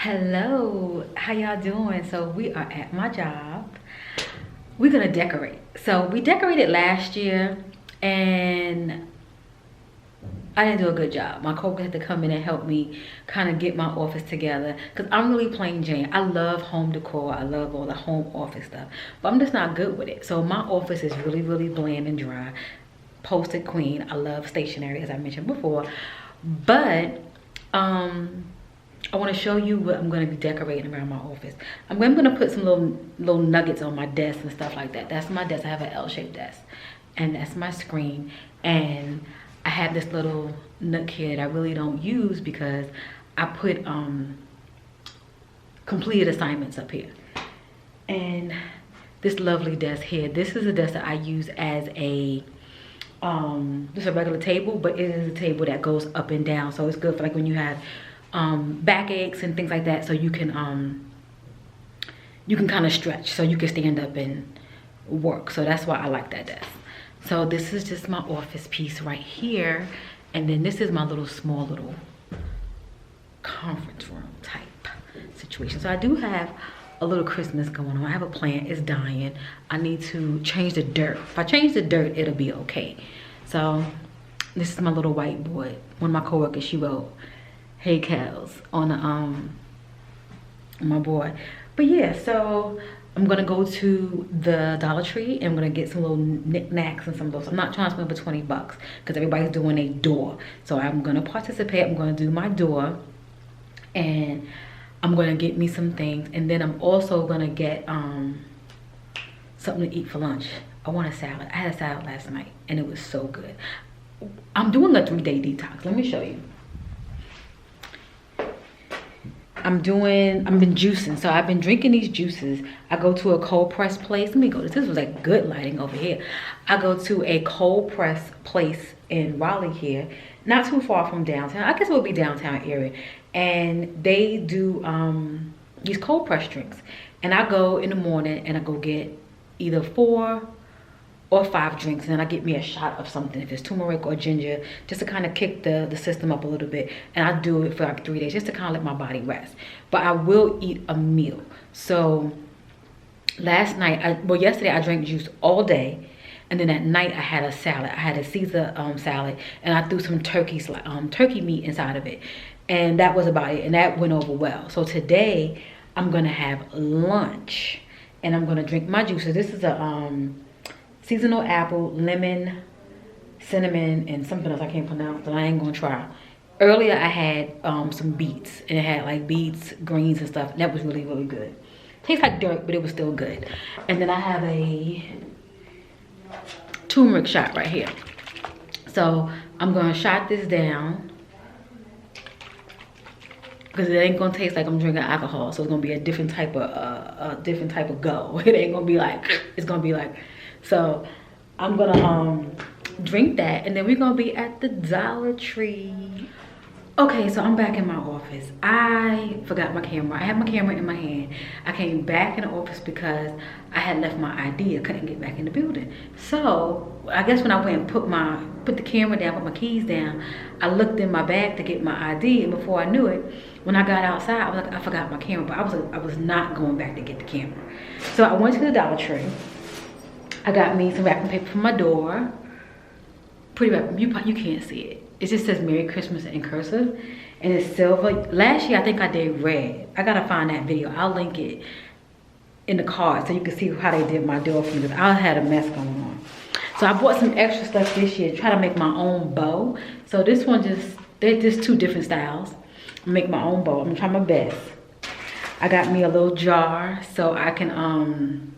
Hello, how y'all doing? So we are at my job. We're gonna decorate. So we decorated last year and I didn't do a good job. My coworker had to come in and help me kind of get my office together because I'm really plain Jane. I love home decor. I love all the home office stuff, but I'm just not good with it. So my office is really, really bland and dry. Posted queen. I love stationery, as I mentioned before, but I want to show you what I'm going to be decorating around my office. I'm going to put some little nuggets on my desk and stuff like that. That's my desk. I have an L-shaped desk, and that's my screen. And I have this little nook here that I really don't use because I put completed assignments up here. And this lovely desk here. This is a desk that I use as a just a regular table, but it is a table that goes up and down, so it's good for like when you have back aches and things like that, so you can kind of stretch, so you can stand up and work. So that's why I like that desk. So this is just my office piece right here, and then this is my small little conference room type situation. So I do have a little Christmas going on. I have a plant, it's dying. I need to change the dirt. If I change the dirt, it'll be okay. So this is my little whiteboard. One of my coworkers, she wrote "Hey Kels" on my board. But yeah, so I'm gonna go to the Dollar Tree and I'm gonna get some little knickknacks and some of those. I'm not trying to spend over 20 bucks because everybody's doing a door. So I'm gonna participate. I'm gonna do my door, and I'm gonna get me some things, and then I'm also gonna get something to eat for lunch. I want a salad. I had a salad last night and it was so good. I'm doing a 3-day detox. Let me show you. I've been juicing. So I've been drinking these juices. I go to a cold press place. Let me go. This was like good lighting over here. I go to a cold press place in Raleigh here, not too far from downtown. I guess it would be downtown area. And they do these cold press drinks. And I go in the morning and I go get either 4 or 5 drinks, and then I get me a shot of something, if it's turmeric or ginger, just to kind of kick the system up a little bit. And I do it for like 3 days just to kind of let my body rest. But I will eat a meal. So yesterday I drank juice all day, and then at night I had a salad. I had a Caesar salad, and I threw some turkey meat inside of it, and that was about it, and that went over well. So today I'm gonna have lunch and I'm gonna drink my juices. This is a seasonal apple, lemon, cinnamon, and something else I can't pronounce that I ain't gonna try. Earlier I had some beets, and it had like beets, greens, and stuff. And that was really, really good. Tastes like dirt, but it was still good. And then I have a turmeric shot right here. So I'm gonna shot this down because it ain't gonna taste like I'm drinking alcohol. So it's gonna be a different type of go. It ain't gonna be like, it's gonna be like. So I'm gonna drink that, and then we're gonna be at the Dollar Tree. Okay, so I'm back in my office. I forgot my camera. I had my camera in my hand. I came back in the office because I had left my ID. I couldn't get back in the building. So I guess when I went and put the camera down, put my keys down, I looked in my bag to get my ID, and before I knew it, when I got outside, I was like, I forgot my camera. But I was not going back to get the camera. So I went to the Dollar Tree. I got me some wrapping paper for my door. Pretty wrapping, you can't see it. It just says Merry Christmas in cursive, and it's silver. Last year I think I did red. I gotta find that video. I'll link it in the card so you can see how they did my door for me. I had a mess going on. So I bought some extra stuff this year to try to make my own bow. So this one they're just 2 different styles. I'll make my own bow. I'm gonna try my best. I got me a little jar so I can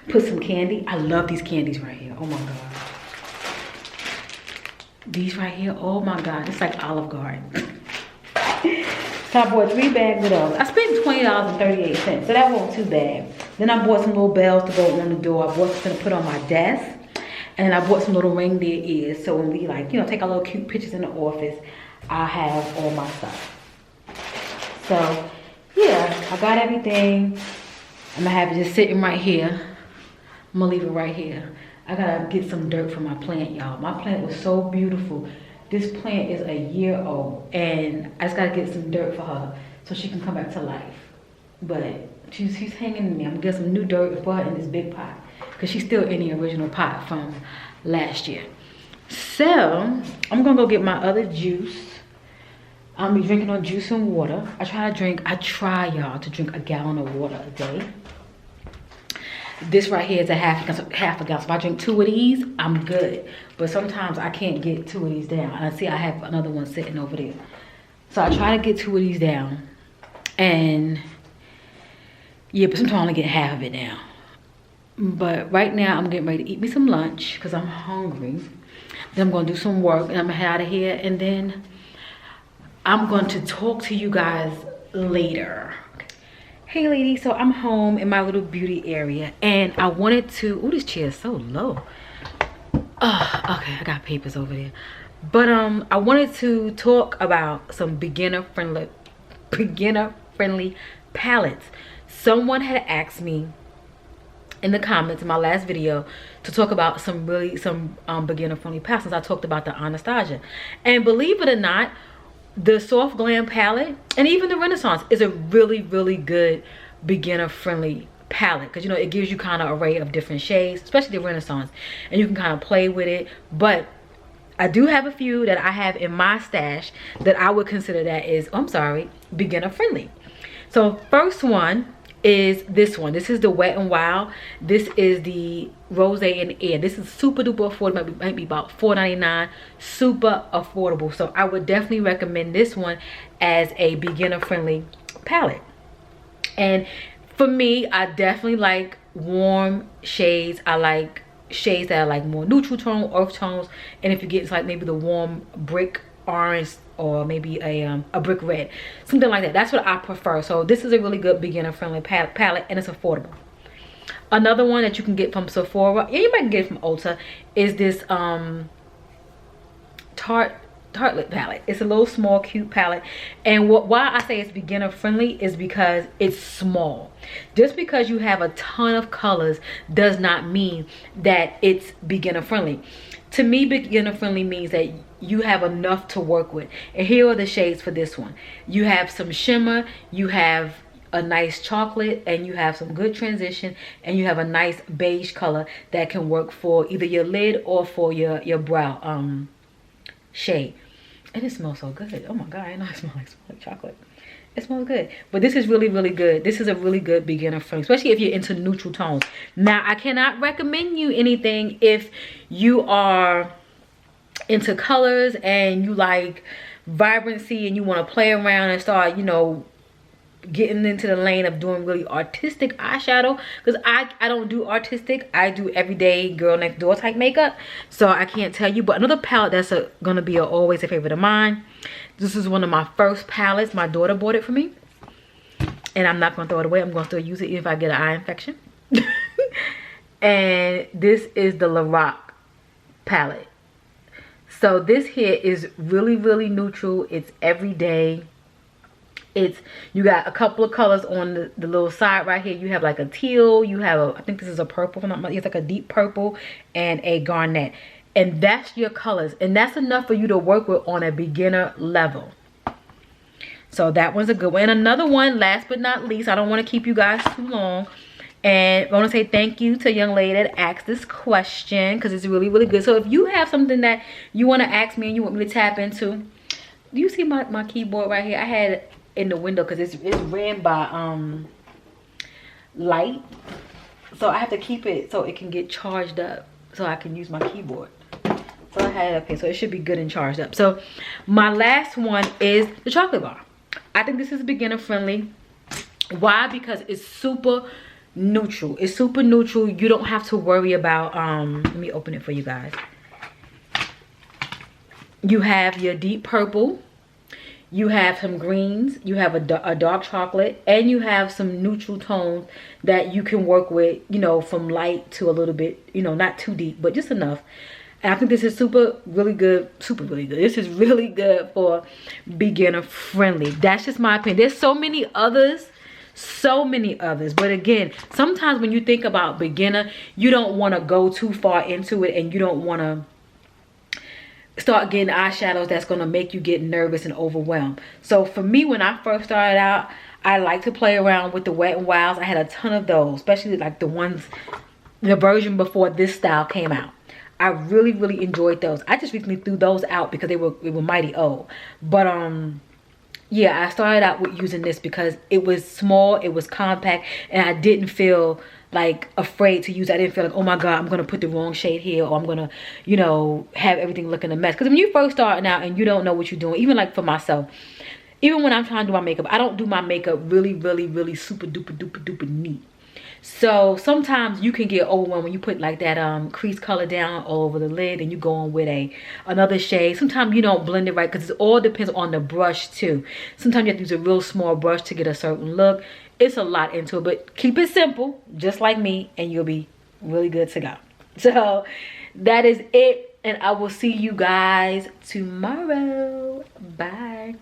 put some candy. I love these candies right here. Oh my God. These right here, oh my God. It's like Olive Garden. So I bought 3 bags of those. I spent $20.38, so that wasn't too bad. Then I bought some little bells to go on the door. I bought something to put on my desk. And I bought some little reindeer ears. So when we take our little cute pictures in the office, I'll have all my stuff. So yeah, I got everything. I'm gonna have it just sitting right here. I'm gonna leave it right here. I gotta get some dirt from my plant, y'all. My plant was so beautiful. This plant is a year old, and I just gotta get some dirt for her so she can come back to life. But she's hanging in me. I'm gonna get some new dirt for her in this big pot, because she's still in the original pot from last year. So I'm gonna go get my other juice. I'm be drinking on juice and water. I try y'all to drink a gallon of water a day. This right here is a half a gallon. So if I drink 2 of these, I'm good. But sometimes I can't get 2 of these down. And I see I have another one sitting over there. So I try to get 2 of these down. And yeah, but sometimes I only get half of it down. But right now I'm getting ready to eat me some lunch because I'm hungry. Then I'm gonna do some work and I'm gonna head out of here, and then I'm going to talk to you guys later. Hey ladies, so I'm home in my little beauty area, and I wanted to, oh, this chair is so low. Okay, I got papers over there. But I wanted to talk about some beginner friendly palettes. Someone had asked me in the comments in my last video to talk about some beginner friendly palettes. I talked about the Anastasia, and believe it or not, the Soft Glam palette and even the Renaissance is a really good beginner friendly palette, because you know it gives you kind of array of different shades, especially the Renaissance, and you can kind of play with it. But I do have a few that I have in my stash that I would consider that is, I'm sorry, beginner friendly. So first one is this one. This is the Wet n Wild. This is the Rose in Air. This is super duper affordable. Might be about $4.99. Super affordable. So I would definitely recommend this one as a beginner friendly palette. And for me, I definitely like warm shades. I like shades that are like more neutral tone, earth tones. And if you get like maybe the warm brick orange, or maybe a brick red, something like that, that's what I prefer. So this is a really good beginner friendly palette, and it's affordable. Another one that you can get from Sephora, yeah, you might get it from Ulta, is this Tartelette palette. It's a little small cute palette, and why I say it's beginner friendly is because it's small. Just because you have a ton of colors does not mean that it's beginner friendly. To me, beginner friendly means that you have enough to work with. And here are the shades for this one. You have some shimmer, you have a nice chocolate, and you have some good transition, and you have a nice beige color that can work for either your lid or for your brow shade. And it smells so good. Oh my god, I know it smells like chocolate. It smells good. But this is really good. This is a really good beginner friendly, especially if you're into neutral tones. Now, I cannot recommend you anything if you are into colors and you like vibrancy and you want to play around and start, you know, getting into the lane of doing really artistic eyeshadow, because I don't do artistic. I do everyday girl next door type makeup, so I can't tell you. But another palette that's gonna be always a favorite of mine, this is one of my first palettes. My daughter bought it for me, and I'm not gonna throw it away. I'm gonna still use it if I get an eye infection. And this is the Lorac palette. So this here is really neutral. It's everyday. You got a couple of colors on the little side right here. You have like a teal, you have I think this is a purple, it's like a deep purple and a garnet, and that's your colors, and that's enough for you to work with on a beginner level. So that one's a good one. And another one, last but not least, I don't want to keep you guys too long, and I want to say thank you to a young lady that asked this question, because it's really good. So if you have something that you want to ask me and you want me to tap into, do you see my keyboard right here? I had it in the window because it's ran by light, so I have to keep it so it can get charged up so I can use my keyboard. So I had it up here, so it should be good and charged up. So my last one is the chocolate bar. I think this is beginner friendly. Why? Because it's super neutral. It's super neutral. You don't have to worry about let me open it for you guys. You have your deep purple, you have some greens, you have a dark chocolate, and you have some neutral tones that you can work with, you know, from light to a little bit, you know, not too deep, but just enough. And I think this is really good. This is really good for beginner friendly. That's just my opinion. There's so many others. But again, sometimes when you think about beginner, you don't want to go too far into it, and you don't want to start getting eyeshadows that's gonna make you get nervous and overwhelmed. So for me, when I first started out, I like to play around with the Wet n Wilds. I had a ton of those, especially like the version before this style came out. I really enjoyed those. I just recently threw those out because they were mighty old. But yeah, I started out with using this because it was small, it was compact, and I didn't feel like afraid to use it. I didn't feel like, oh my god, I'm gonna put the wrong shade here, or I'm gonna, you know, have everything looking a mess. Because when you first starting out and you don't know what you're doing, even like for myself, even when I'm trying to do my makeup, I don't do my makeup really super duper neat. So sometimes you can get overwhelmed when you put like that crease color down all over the lid and you go on with another shade. Sometimes you don't blend it right because it all depends on the brush too. Sometimes you have to use a real small brush to get a certain look. It's a lot into it, but keep it simple, just like me, and you'll be really good to go. So that is it, and I will see you guys tomorrow. Bye.